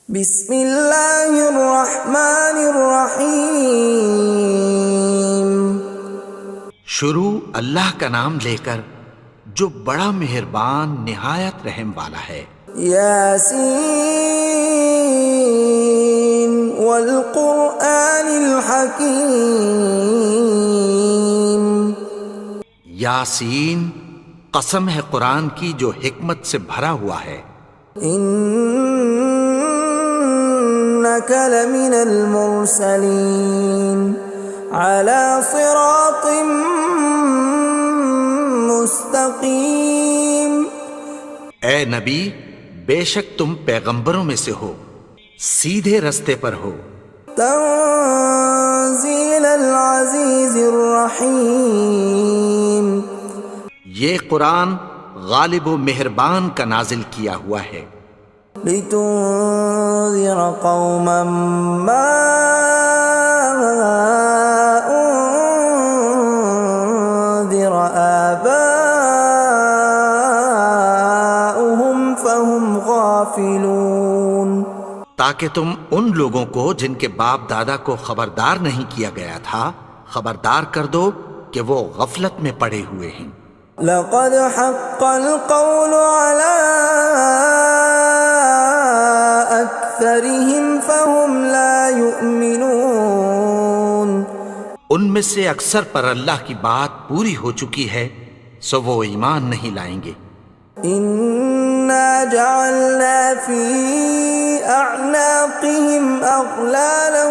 بسم اللہ الرحمن الرحیم۔ شروع اللہ کا نام لے کر جو بڑا مہربان نہایت رحم والا ہے۔ یاسین والقرآن الحکیم۔ یاسین، قسم ہے قرآن کی جو حکمت سے بھرا ہوا ہے۔ انک لمن المرسلین علی صراط مستقیم۔ اے نبی، بے شک تم پیغمبروں میں سے ہو، سیدھے رستے پر ہو۔ تنزیل العزیز الرحیم۔ یہ قرآن غالب و مہربان کا نازل کیا ہوا ہے۔ لتنذر قوما ما انذر آباؤهم فهم غافلون۔ تاکہ تم ان لوگوں کو جن کے باپ دادا کو خبردار نہیں کیا گیا تھا خبردار کر دو کہ وہ غفلت میں پڑے ہوئے ہیں۔ لقد حق القول على أكثرهم فهم لا يؤمنون۔ ان میں سے اکثر پر اللہ کی بات پوری ہو چکی ہے سو وہ ایمان نہیں لائیں گے۔ إنا جعلنا في أعناقهم أغلالا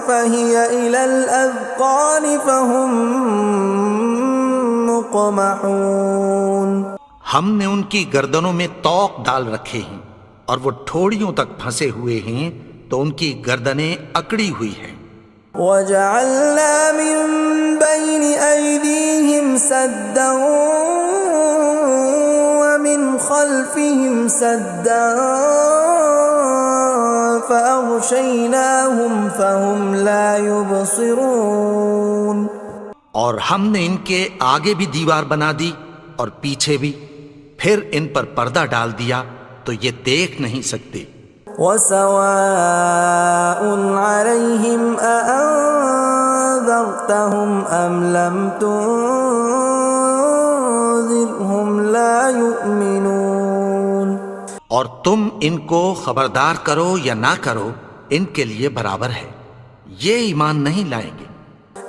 فهي إلى الأذقان فهم مقمحون۔ ہم نے ان کی گردنوں میں طوق ڈال رکھے ہیں اور وہ ٹھوڑیوں تک پھنسے ہوئے ہیں تو ان کی گردنیں اکڑی ہوئی ہیں۔ وَجَعَلْنَا مِن بَيْنِ أَيْدِيهِمْ سَدًّا وَمِنْ خَلْفِهِمْ سَدًّا فَأَغْشَيْنَاهُمْ فَهُمْ لَا يُبْصِرُونَ۔ اور ہم نے ان کے آگے بھی دیوار بنا دی اور پیچھے بھی، پھر ان پر پردہ ڈال دیا تو یہ دیکھ نہیں سکتے۔ وَسَوَاءٌ عَلَيْهِمْ أَأَنذَرْتَهُمْ أَمْ لَمْ تُنذِرْهُمْ لَا يُؤْمِنُونَ۔ اور تم ان کو خبردار کرو یا نہ کرو ان کے لیے برابر ہے، یہ ایمان نہیں لائیں گے۔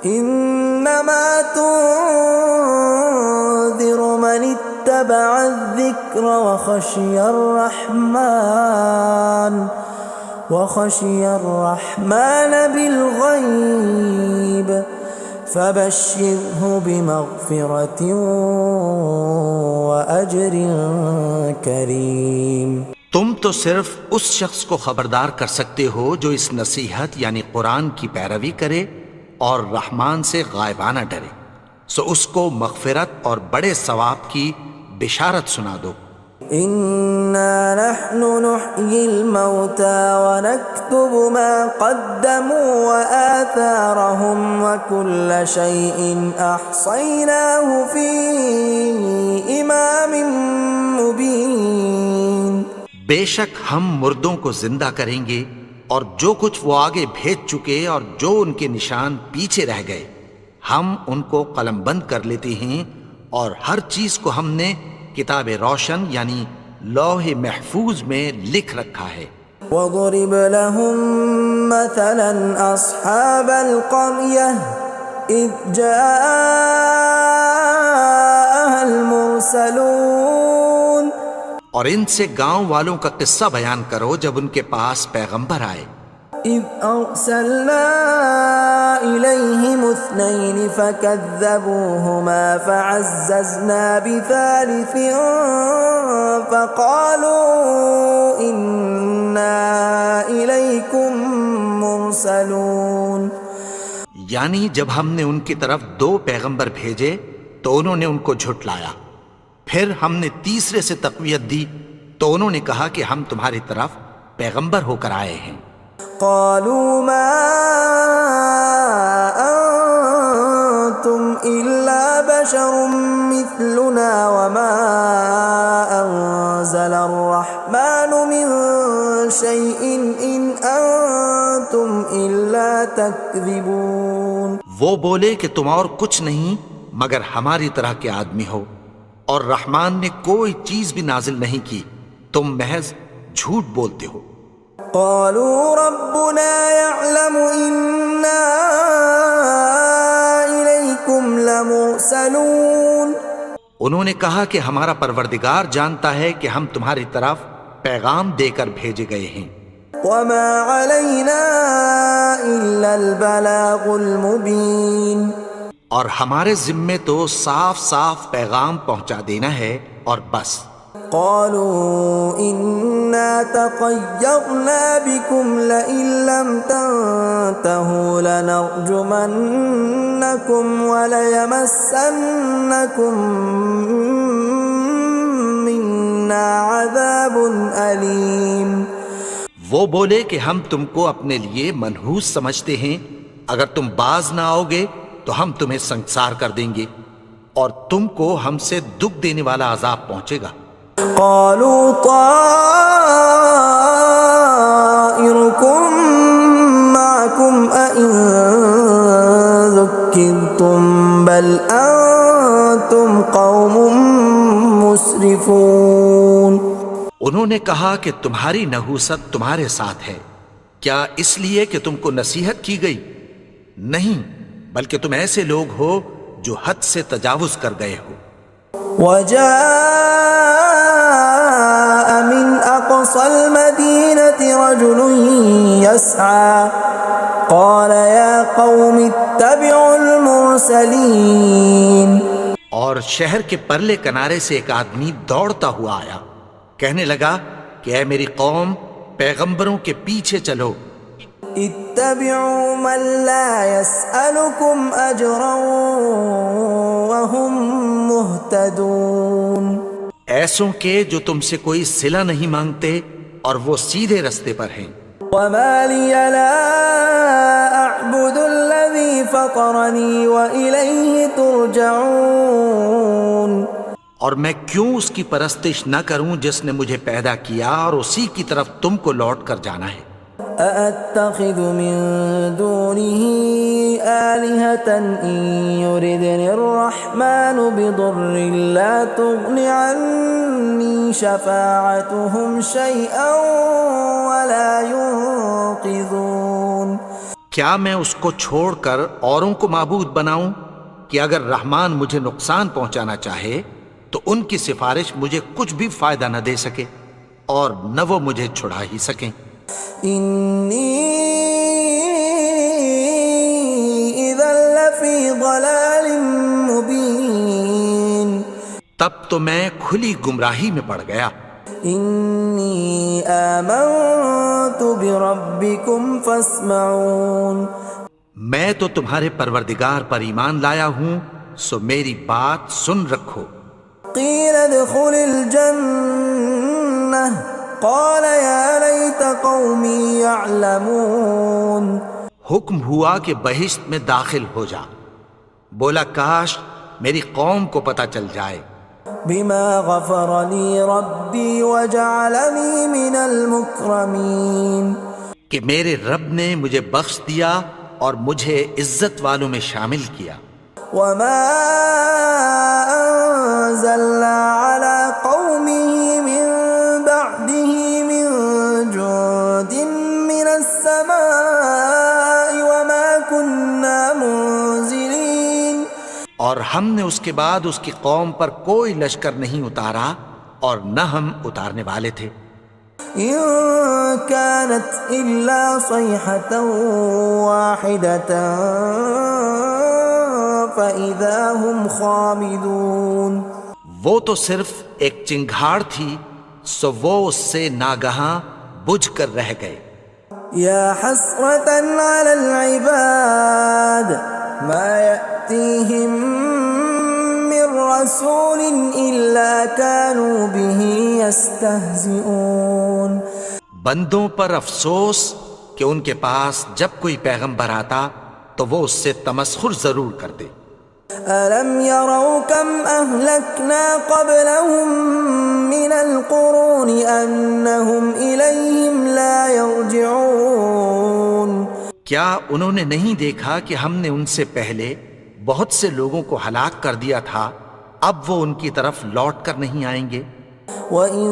انما تنذر من اتبع الذکر وخشی الرحمن بالغیب فبشرہ بمغفرۃ واجر کریم۔ تم تو صرف اس شخص کو خبردار کر سکتے ہو جو اس نصیحت یعنی قرآن کی پیروی کرے اور رحمان سے غائبانہ ڈرے، سو اس کو مغفرت اور بڑے ثواب کی بشارت سنا دو۔ اِنَّا نَحْنُ نُحْيِي الْمَوْتَى وَنَكْتُبُ مَا قَدَّمُوا وَآثَارَهُمْ وَكُلَّ شَيْءٍ أَحْصَيْنَاهُ فِي إِمَامٍ مُبِينٍ۔ بے شک ہم مردوں کو زندہ کریں گے اور جو کچھ وہ آگے بھیج چکے اور جو ان کے نشان پیچھے رہ گئے ہم ان کو قلم بند کر لیتے ہیں، اور ہر چیز کو ہم نے کتاب روشن یعنی لوح محفوظ میں لکھ رکھا ہے۔ وَضُرِبْ لَهُم مَّثَلًا أَصْحَابَ الْقَرْيَةِ إِذْ جَاءَهَا الْمُرْسَلُونَ۔ اور ان سے گاؤں والوں کا قصہ بیان کرو جب ان کے پاس پیغمبر آئے۔ إِذْ أَرْسَلْنَا إِلَيْهِمُ اثْنَيْنِ فَكَذَّبُوهُمَا فَعَزَّزْنَا بِثَالِثٍ فَقَالُوا إِنَّا إِلَيْكُمْ مُرْسَلُونَ۔ یعنی جب ہم نے ان کی طرف دو پیغمبر بھیجے تو انہوں نے ان کو جھٹلایا، پھر ہم نے تیسرے سے تقویت دی تو انہوں نے کہا کہ ہم تمہاری طرف پیغمبر ہو کر آئے ہیں۔ قالوا ما انتم الا بشر مثلنا وما انزل الرحمن من شيء إن أنتم إلا تكذبون. وہ بولے کہ تم اور کچھ نہیں مگر ہماری طرح کے آدمی ہو، اور رحمان نے کوئی چیز بھی نازل نہیں کی، تم محض جھوٹ بولتے ہو. قالوا ربنا يعلم إنا إليكم لمرسلون. انہوں نے کہا کہ ہمارا پروردگار جانتا ہے کہ ہم تمہاری طرف پیغام دے کر بھیجے گئے ہیں. وما علينا إلا البلاغ المبين. اور ہمارے ذمے تو صاف صاف پیغام پہنچا دینا ہے اور بس. قالوا إنا تطيرنا بكم لئن لم تنتهوا لنرجمنكم وليمسنكم منا عذاب أليم. وہ بولے کہ ہم تم کو اپنے لیے منحوس سمجھتے ہیں، اگر تم باز نہ آؤ گے تو ہم تمہیں سنسار کر دیں گے اور تم کو ہم سے دکھ دینے والا عذاب پہنچے گا. قالوا طائركم معكم أئن ذكرتم بل أنتم قوم مسرفون. انہوں نے کہا کہ تمہاری نحوست تمہارے ساتھ ہے، کیا اس لیے کہ تم کو نصیحت کی گئی؟ نہیں، بلکہ تم ایسے لوگ ہو جو حد سے تجاوز کر گئے ہو. وجاء من أقصى المدينة رجل يسعى قال يا قوم اتبعوا المرسلين. اور شہر کے پرلے کنارے سے ایک آدمی دوڑتا ہوا آیا، کہنے لگا کہ اے میری قوم، پیغمبروں کے پیچھے چلو. اتبعوا من لا يسألكم أجرا وهم مهتدون. ایسوں کے جو تم سے کوئی صلہ نہیں مانگتے اور وہ سیدھے رستے پر ہیں. وما لي لا أعبد الذي فطرني وإليه ترجعون. اور میں کیوں اس کی پرستش نہ کروں جس نے مجھے پیدا کیا اور اسی کی طرف تم کو لوٹ کر جانا ہے. أأتخذ من دونه آلهة إن يردني الرحمن بضر لا تغن عني شفاعتهم شيئا ولا ينقذون. کیا میں اس کو چھوڑ کر اوروں کو معبود بناؤں کہ اگر رحمان مجھے نقصان پہنچانا چاہے تو ان کی سفارش مجھے کچھ بھی فائدہ نہ دے سکے اور نہ وہ مجھے چھڑا ہی سکیں. إني إذا لفي ضلال مبين. تب تو میں کھلی گمراہی میں پڑ گیا. إني آمنت بربكم فاسمعون. میں تو تمہارے پروردگار پر ایمان لایا ہوں، سو میری بات سن رکھو. قيل ادخل الجنة قال يا ليت قومي يعلمون. حکم ہوا کہ بہشت میں داخل ہو جا. بولا کاش میری قوم کو پتہ چل جائے. بما غفر لي ربي وجعلني من المكرمين. کہ میرے رب نے مجھے بخش دیا اور مجھے عزت والوں میں شامل کیا. وما أنزلنا على قومه من بعده من جند من السماء وما كنا منزلين. اور ہم نے اس کے بعد اس کی قوم پر کوئی لشکر نہیں اتارا اور نہ ہم اتارنے والے تھے. إن كانت إلا صيحة واحدة فإذا هم خامدون. وہ تو صرف ایک چنگھاڑ تھی، سو وہ اس سے ناگہاں بجھ کر رہ گئے. يا حسرة على العباد ما يأتيهم من رسول إلا كانوا به يستهزئون. بندوں پر افسوس کہ ان کے پاس جب کوئی پیغمبر آتا تو وہ اس سے تمسخر ضرور کرتے. ألم يروا كم أهلكنا قبلهم من القرون أنهم إليهم لا يرجعون کیا انہوں نے نہیں دیکھا کہ ہم نے ان سے پہلے بہت سے لوگوں کو ہلاک کر دیا تھا، اب وہ ان کی طرف لوٹ کر نہیں آئیں گے؟ وَإِن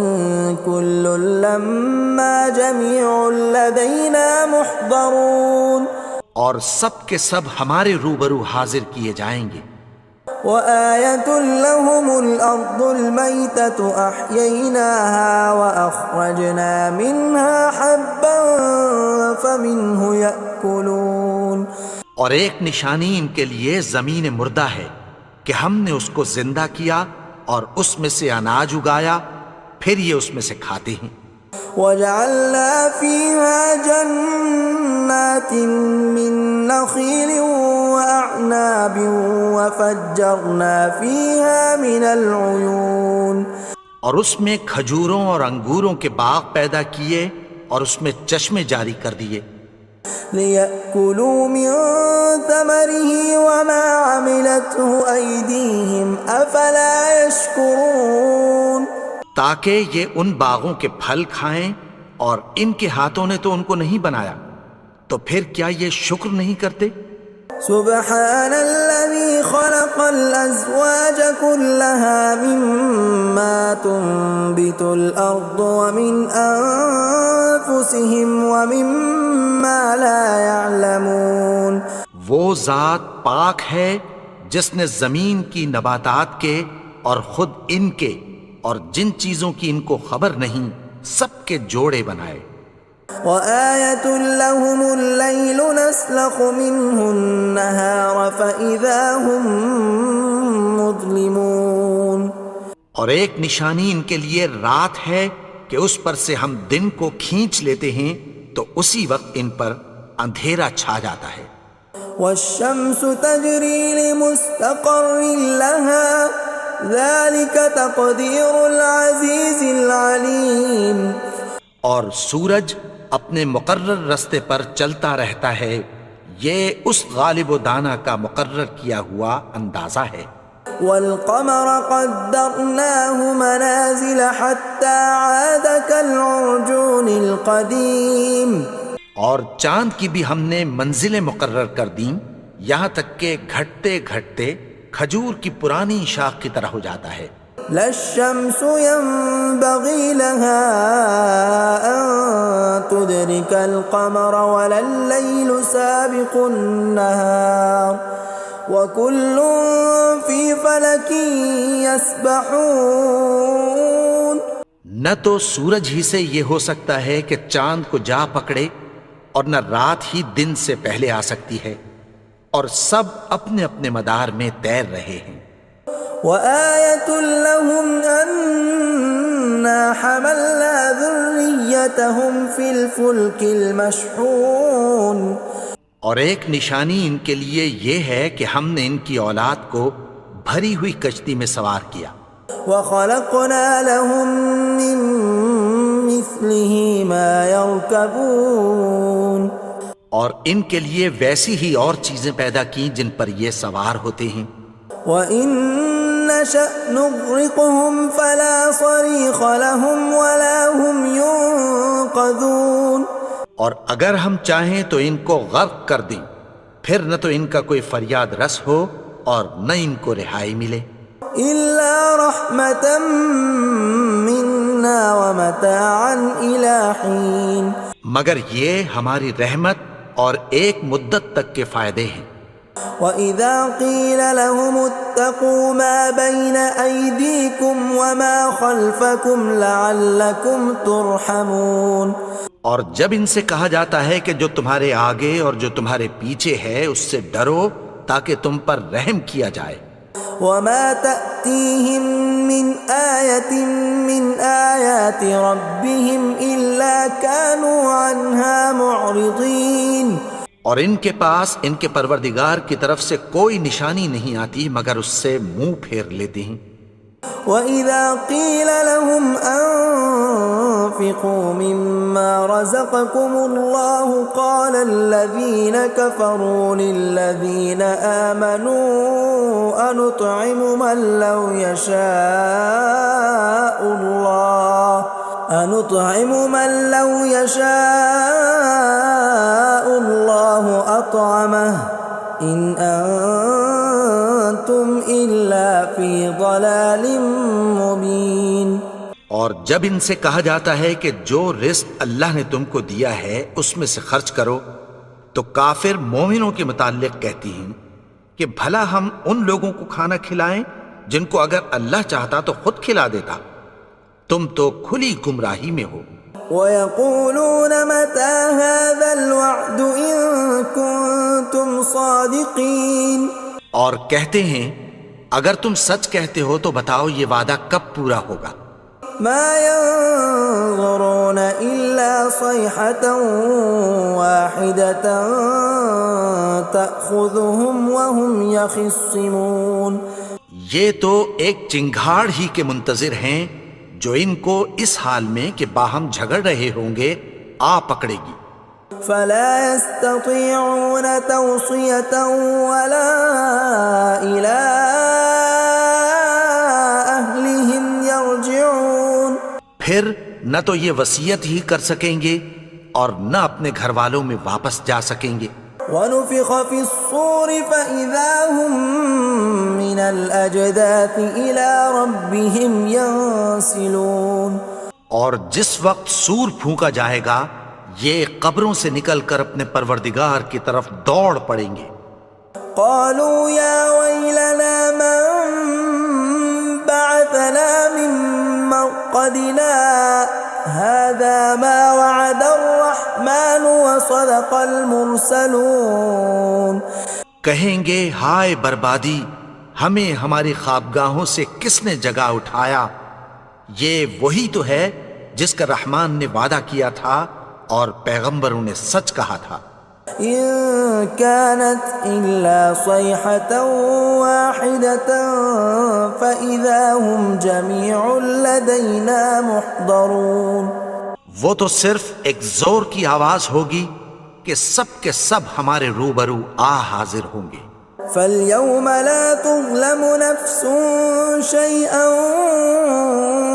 كُلٌّ لَّمَّا جَمِيعٌ لَّدَيْنَا مُحْضَرُونَ اور سب کے سب ہمارے روبرو حاضر کیے جائیں گے۔ وَآيَةٌ لَّهُمُ الْأَرْضُ الْمَيْتَةُ أَحْيَيْنَاهَا وَأَخْرَجْنَا مِنْهَا حَبًّا فَمِنْهُ يَأْكُلُونَ اور ایک نشانی ان کے لیے زمین مردہ ہے کہ ہم نے اس کو زندہ کیا اور اس میں سے اناج اگایا، پھر یہ اس میں سے کھاتے ہیں۔ وَجَعَلْنَا فِيهَا جَنَّاتٍ مِّن نَّخِيلٍ وَأَعْنَابٍ وَفَجَّرْنَا فِيهَا مِنَ الْعُيُونِ اور اس میں کھجوروں اور انگوروں کے باغ پیدا کیے اور اس میں چشمے جاری کر دیے، لِيَأْكُلُوا مِن ثَمَرِهِ وَمَا عَمِلَتْهُ أَيْدِيهِمْ أَفَلَا يَشْكُرُونَ تاکہ یہ ان باغوں کے پھل کھائیں، اور ان کے ہاتھوں نے تو ان کو نہیں بنایا، تو پھر کیا یہ شکر نہیں کرتے؟ سبحان الذي خلق الأزواج كلها مما تنبت الأرض ومن أنفسهم ومما لا يعلمون وہ ذات پاک ہے جس نے زمین کی نباتات کے اور خود ان کے اور جن چیزوں کی ان کو خبر نہیں سب کے جوڑے بنائے۔ وَآيَةٌ لَّهُمُ اللَّيْلُ نَسْلَخُ مِنْهُ النَّهَارَ فَإِذَا هُم مُظْلِمُونَ اور ایک نشانی ان کے لیے رات ہے کہ اس پر سے ہم دن کو کھینچ لیتے ہیں تو اسی وقت ان پر اندھیرا چھا جاتا ہے۔ وَالشَّمْسُ تَجْرِي لِمُسْتَقَرٍّ لَّهَا ذَلِكَ تَقْدِيرُ الْعَزِيزِ الْعَلِيمِ اور سورج اپنے مقرر رستے پر چلتا رہتا ہے، یہ اس غالب و دانا کا مقرر کیا ہوا اندازہ ہے۔ وَالْقَمَرَ قَدَّرْنَاهُ مَنَازِلَ حَتَّى عَادَ كَالْعُرْجُونِ الْقَدِيمِ اور چاند کی بھی ہم نے منزلیں مقرر کر دیں، یہاں تک کہ گھٹتے گھٹتے کھجور کی پرانی شاخ کی طرح ہو جاتا ہے۔ لا الشمس ينبغي لها أن تدرك القمر ولا الليل سابق النهار وكل في فلك يسبحون نہ تو سورج ہی سے یہ ہو سکتا ہے کہ چاند کو جا پکڑے، اور نہ رات ہی دن سے پہلے آ سکتی ہے، اور سب اپنے اپنے مدار میں تیر رہے ہیں۔ وَآيَةٌ لَّهُمْ أَنَّا حَمَلْنَا ذُرِّيَّتَهُمْ فِي الْفُلْكِ الْمَشْحُونِ اور ایک نشانی ان کے لیے یہ ہے کہ ہم نے ان کی اولاد کو بھری ہوئی کشتی میں سوار کیا۔ وَخَلَقْنَا لَهُم مِّن مِّثْلِهِ مَا يَرْكَبُونَ اور ان کے لیے ویسی ہی اور چیزیں پیدا کی جن پر یہ سوار ہوتے ہیں۔ وَإِن نَّشَأْ نُغْرِقْهُمْ فَلَا صَرِيخَ لَهُمْ وَلَا هُمْ يُنقَذُونَ اور اگر ہم چاہیں تو ان کو غرق کر دیں، پھر نہ تو ان کا کوئی فریاد رس ہو اور نہ ان کو رہائی ملے۔ إِلَّا رَحْمَةً مِّنَّا وَمَتَاعًا إِلَىٰ حِينٍ مگر یہ ہماری رحمت اور ایک مدت تک کے فائدے ہیں۔ وَإِذَا قِيلَ لَهُمُ اتَّقُوا مَا بَيْنَ أَيْدِيكُمْ وَمَا خَلْفَكُمْ لَعَلَّكُمْ تُرْحَمُونَ اور جب ان سے کہا جاتا ہے کہ جو تمہارے آگے اور جو تمہارے پیچھے ہے اس سے ڈرو تاکہ تم پر رحم کیا جائے۔ وَمَا تَأْتِيهِم مِّنْ آيَةٍ مِّنْ آيَاتِ رَبِّهِمْ إِلَّا كَانُوا عَنْهَا مُعْرِضِينَ اور ان کے پاس ان کے پروردگار کی طرف سے کوئی نشانی نہیں آتی مگر اس سے منہ پھیر لیتے ہیں۔ وَإِذَا قِيلَ لَهُمْ وأنفقوا مما رزقكم الله قال الذين كفروا للذين آمنوا أنطعم من لو يشاء الله أطعمه إن أنتم إلا في ضلال مبين۔ اور جب ان سے کہا جاتا ہے کہ جو رزق اللہ نے تم کو دیا ہے اس میں سے خرچ کرو، تو کافر مومنوں کے متعلق کہتی ہیں کہ بھلا ہم ان لوگوں کو کھانا کھلائیں جن کو اگر اللہ چاہتا تو خود کھلا دیتا، تم تو کھلی گمراہی میں ہو۔ وَيَقُولُونَ مَتَى هَذَا الْوَعْدُ إِن كُنتُمْ صَادِقِينَ، اور کہتے ہیں اگر تم سچ کہتے ہو تو بتاؤ یہ وعدہ کب پورا ہوگا۔ مَا يَنظُرُونَ إِلَّا صَيْحَةً وَاحِدَةً تَأْخُذُهُمْ وَهُمْ يَخِصِّمُونَ، یہ تو ایک چنگھاڑ ہی کے منتظر ہیں جو ان کو اس حال میں کہ باہم جھگڑ رہے ہوں گے آ پکڑے گی۔ فَلَا يَسْتَطِيعُونَ تَوْصِيَةً وَلَا إِلَىٰ أَهْلِهِمْ يَرْجِعُونَ، پھر نہ تو یہ وصیت ہی کر سکیں گے اور نہ اپنے گھر والوں میں واپس جا سکیں گے۔ وَنُفِخَ فِي الصُّورِ فَإِذَا هُم مِّنَ الْأَجْدَاثِ إِلَىٰ رَبِّهِمْ يَنسِلُونَ، اور جس وقت سور پھونکا جائے گا یہ قبروں سے نکل کر اپنے پروردگار کی طرف دوڑ پڑیں گے۔ قالوا يا ويلنا من بعثنا من مرقدنا هذا ما وعد الرحمن وصدق المرسلون، کہیں گے ہائے بربادی، ہمیں ہماری خوابگاہوں سے کس نے جگا اٹھایا، یہ وہی تو ہے جس کا رحمان نے وعدہ کیا تھا اور پیغمبروں نے سچ کہا تھا۔ إن كانت إلا صيحة واحدة فإذا هم جميع لدينا محضرون، وہ تو صرف ایک زور کی آواز ہوگی کہ سب کے سب ہمارے روبرو آ حاضر ہوں گے۔ فَالْيَوْمَ لَا تُظْلَمُ نَفْسٌ شَيْئًا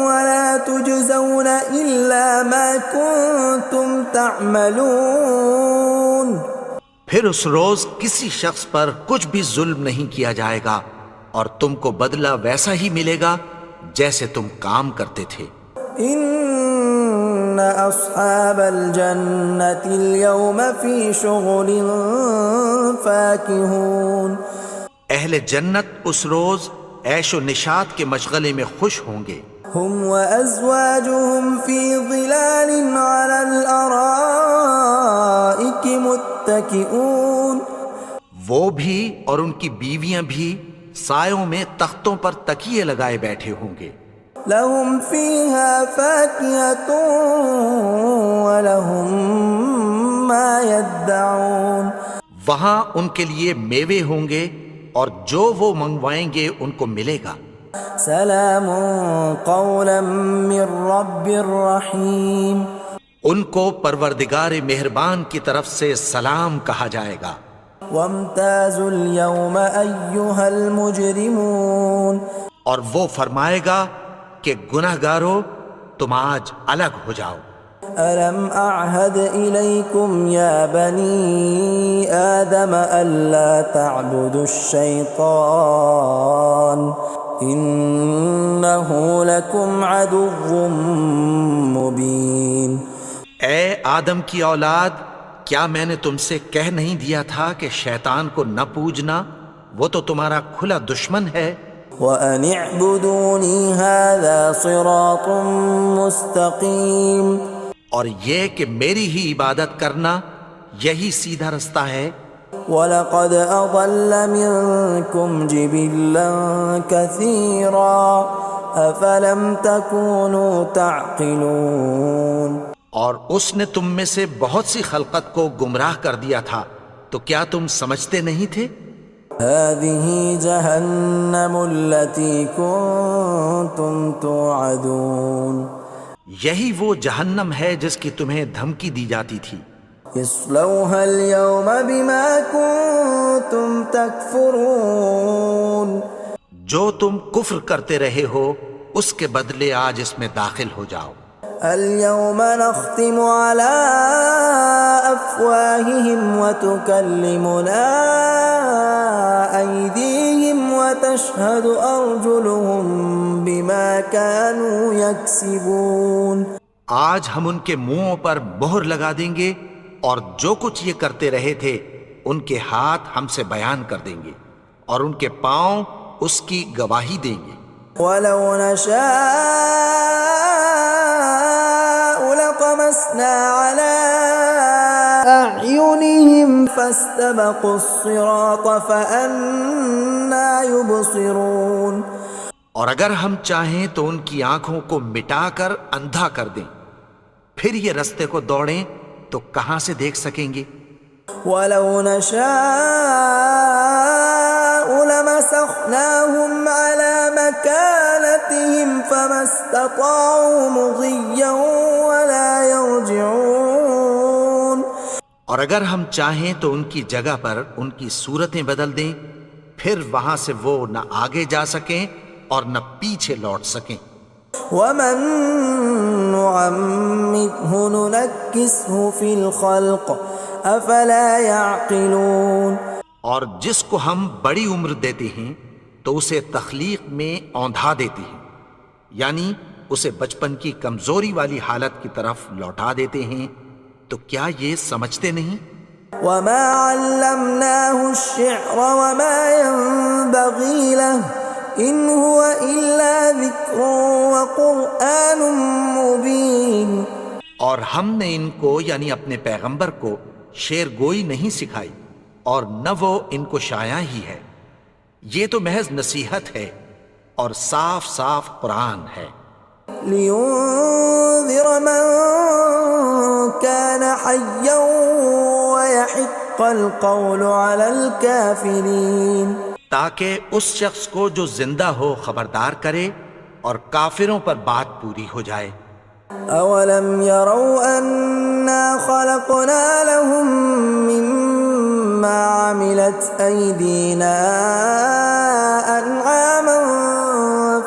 وَلَا تُجْزَوْنَ إِلَّا مَا كُنتُمْ تَعْمَلُونَ، پھر اس روز کسی شخص پر کچھ بھی ظلم نہیں کیا جائے گا اور تم کو بدلہ ویسا ہی ملے گا جیسے تم کام کرتے تھے۔ إِنَّ أَصْحَابَ الْجَنَّةِ الْيَوْمَ فِي شُغُلٍ فَاكِهُونَ، اہل جنت اس روز عیش و نشاط کے مشغلے میں خوش ہوں گے۔ هُمْ وَأَزْوَاجُهُمْ فِي ظِلَالٍ عَلَى الْأَرَائِكِ مُتَّكِئُونَ، وہ بھی اور ان کی بیویاں بھی سایوں میں تختوں پر تکیے لگائے بیٹھے ہوں گے۔ لَهُمْ فِيهَا فَاكِهَةٌ وَلَهُمْ مَا يَدَّعُونَ، وہاں ان کے لیے میوے ہوں گے اور جو وہ منگوائیں گے ان کو ملے گا۔ سلام قولا من رب الرحیم، ان کو پروردگار مہربان کی طرف سے سلام کہا جائے گا۔ وامتازوا اليوم ایھا المجرمون، اور وہ فرمائے گا کہ گنہگارو تم آج الگ ہو جاؤ۔ ألم أعهد إليكم يا بني آدم ألا تعبدوا الشيطان إنه لكم عدو مبين۔ اے آدم کی اولاد، کیا میں نے تم سے کہہ نہیں دیا تھا کہ شیطان کو نہ پوجنا، وہ تو تمہارا کھلا دشمن ہے۔ وَأَنِ اعْبُدُونِي هَذَا صِرَاطٌ مُسْتَقِيمٌ، اور یہ کہ میری ہی عبادت کرنا یہی سیدھا رستہ ہے۔ وَلَقَدْ أَضَلَّ مِنْكُمْ جِبِلًّا كَثِيرًا أَفَلَمْ تَكُونُوا تَعْقِلُونَ، اور اس نے تم میں سے بہت سی خلقت کو گمراہ کر دیا تھا، تو کیا تم سمجھتے نہیں تھے؟ هَذِهِ جَهَنَّمُ الَّتِي كُنْتُمْ تُوعَدُونَ، یہی وہ جہنم ہے جس کی تمہیں دھمکی دی جاتی تھی. اصلوها اليوم بما كنتم تكفرون. جو تم کفر کرتے رہے ہو اس کے بدلے آج اس میں داخل ہو جاؤ. اليوم نختم على أفواههم وتكلمنا أيديهم وتشهد أرجلهم بما كانوا يكسبون. آج ہم ان کے منہوں پر مہر لگا دیں گے اور جو کچھ یہ کرتے رہے تھے ان کے ہاتھ ہم سے بیان کر دیں گے اور ان کے پاؤں اس کی گواہی دیں گے. ولو نشاء لطمسنا على أعينهم فاستبقوا الصراط فأنى يبصرون. اور اگر ہم چاہیں تو ان کی آنکھوں کو مٹا کر اندھا کر دیں، پھر یہ رستے کو دوڑیں تو کہاں سے دیکھ سکیں گے. ولو نشاء لمسخناهم على مكانتهم فما استطاعوا مضيا ولا يرجعون. اور اگر ہم چاہیں تو ان کی جگہ پر ان کی صورتیں بدل دیں، پھر وہاں سے وہ نہ آگے جا سکیں اور نہ پیچھے لوٹ سکیں. ومن نعمره ننكسه في الخلق افلا يعقلون. اور جس کو ہم بڑی عمر دیتے ہیں تو اسے تخلیق میں اوندھا دیتے ہیں، یعنی اسے بچپن کی کمزوری والی حالت کی طرف لوٹا دیتے ہیں. تو کیا یہ سمجھتے نہیں؟ وما علمناه الشعر وما ينبغي له ان هو الا ذکر وقرآن مبین. اور ہم نے ان کو یعنی اپنے پیغمبر کو شعر گوئی نہیں سکھائی اور نہ وہ ان کو شایع ہی ہے، یہ تو محض نصیحت ہے اور صاف صاف قرآن ہے. لینذر من كان حیا ويحق القول على الكافرین. تاکہ اس شخص کو جو زندہ ہو خبردار کرے اور کافروں پر بات پوری ہو جائے. اولم يروا انا خلقنا لهم مما عملت ايدينا انعاما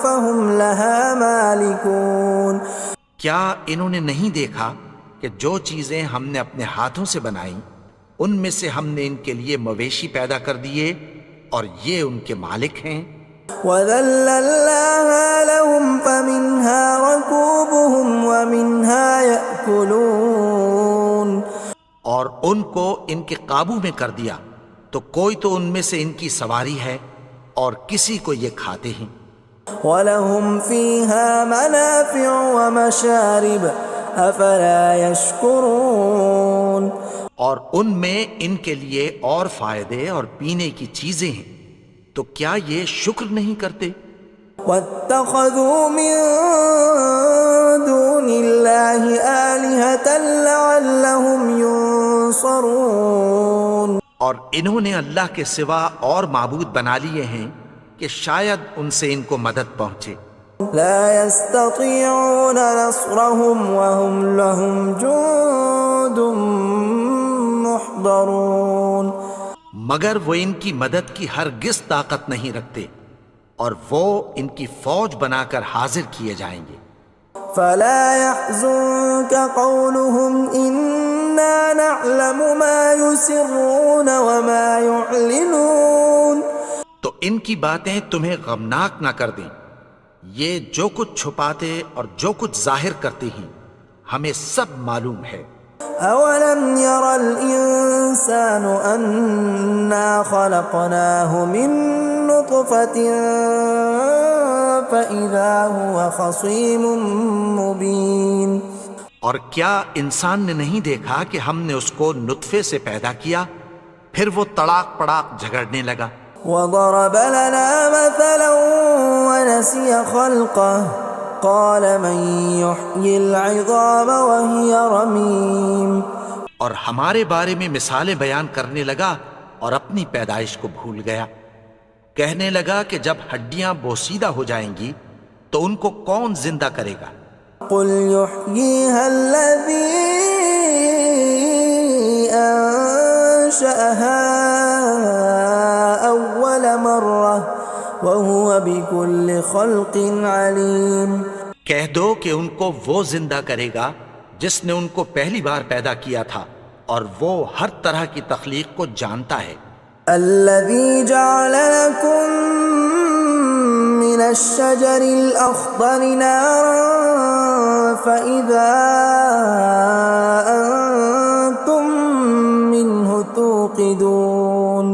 فهم لها مالكون. کیا انہوں نے نہیں دیکھا کہ جو چیزیں ہم نے اپنے ہاتھوں سے بنائیں ان میں سے ہم نے ان کے لیے مویشی پیدا کر دیے اور یہ ان کے مالک ہیں. وَذَلَّلْنَاهَا لَهُمْ فَمِنْهَا رَكُوبُهُمْ وَمِنْهَا يَأْكُلُونَ. اور ان کو ان کے قابو میں کر دیا تو کوئی تو ان میں سے ان کی سواری ہے اور کسی کو یہ کھاتے ہیں. وَلَهُمْ فِيهَا مَنَافِعُ وَمَشَارِبُ أَفَلَا يَشْكُرُونَ. اور ان میں ان کے لیے اور فائدے اور پینے کی چیزیں ہیں، تو کیا یہ شکر نہیں کرتے؟ وَاتَّخَذُوا مِن دُونِ اللَّهِ آلِهَةً لَعَلَّهُمْ يُنصَرُونَ. اور انہوں نے اللہ کے سوا اور معبود بنا لیے ہیں کہ شاید ان سے ان کو مدد پہنچے. لا يستطيعون نصرهم وهم لهم جند محضرون. مگر وہ ان کی مدد کی ہرگز طاقت نہیں رکھتے اور وہ ان کی فوج بنا کر حاضر کیے جائیں گے. فلا يحزنك قولهم إنا نعلم ما يسرون وما يعلنون. تو ان کی باتیں تمہیں غمناک نہ کر دیں، یہ جو کچھ چھپاتے اور جو کچھ ظاہر کرتے ہیں ہمیں سب معلوم ہے. اولم ير الانسان انا خلقناه من نطفة فاذا هو خصيم مبين. اور کیا انسان نے نہیں دیکھا کہ ہم نے اس کو نطفے سے پیدا کیا پھر وہ تڑاک پڑاک جھگڑنے لگا. وضرب لنا مثلا ونسي خلقه قال من يحيي العظام وهي رميم. اور ہمارے بارے میں مثالیں بیان کرنے لگا اور اپنی پیدائش کو بھول گیا. کہنے لگا کہ جب ہڈیاں بوسیدہ ہو جائیں گی تو ان کو کون زندہ کرے گا قل يحييها الذي أنشأها أول مرة وهو بكل خلق عليم۔ کہہ دو کہ ان کو وہ زندہ کرے گا جس نے ان کو پہلی بار پیدا کیا تھا، اور وہ ہر طرح کی تخلیق کو جانتا ہے۔ الذي جعل لكم من الشجر الأخضر نارا فإذا أنتم منه توقدون،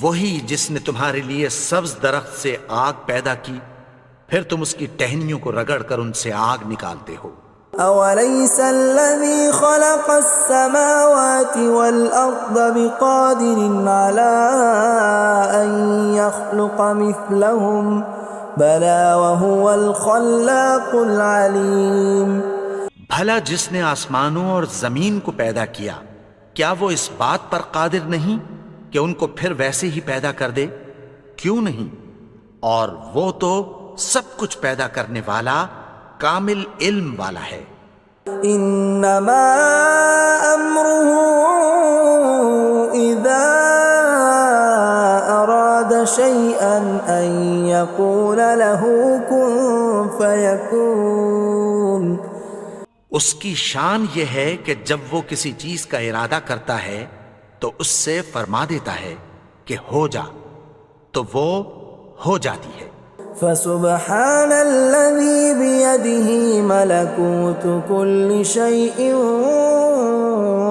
وہی جس نے تمہارے لیے سبز درخت سے آگ پیدا کی، پھر تم اس کی ٹہنیوں کو رگڑ کر ان سے آگ نکالتے ہو۔ أوليس الذي خلق السماوات والأرض بقادر على أن يخلق مثلهم بلى وهو الخلاق العليم۔ بھلا جس نے آسمانوں اور زمین کو پیدا کیا، کیا وہ اس بات پر قادر نہیں کہ ان کو پھر ویسے ہی پیدا کر دے؟ کیوں نہیں؟ اور وہ تو سب کچھ پیدا کرنے والا، کامل علم والا ہے۔ انما امره اذا اراد شيئا ان يقول له كن فيكون۔ اس کی شان یہ ہے کہ جب وہ کسی چیز کا ارادہ کرتا ہے تو اس سے فرما دیتا ہے کہ ہو جا، تو وہ ہو جاتی ہے۔ فسبحان الذي بيده ملكوت كل شيء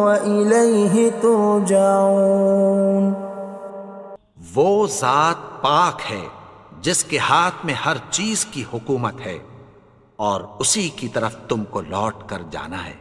وإليه ترجعون۔ وہ ذات پاک ہے جس کے ہاتھ میں ہر چیز کی حکومت ہے، اور اسی کی طرف تم کو لوٹ کر جانا ہے۔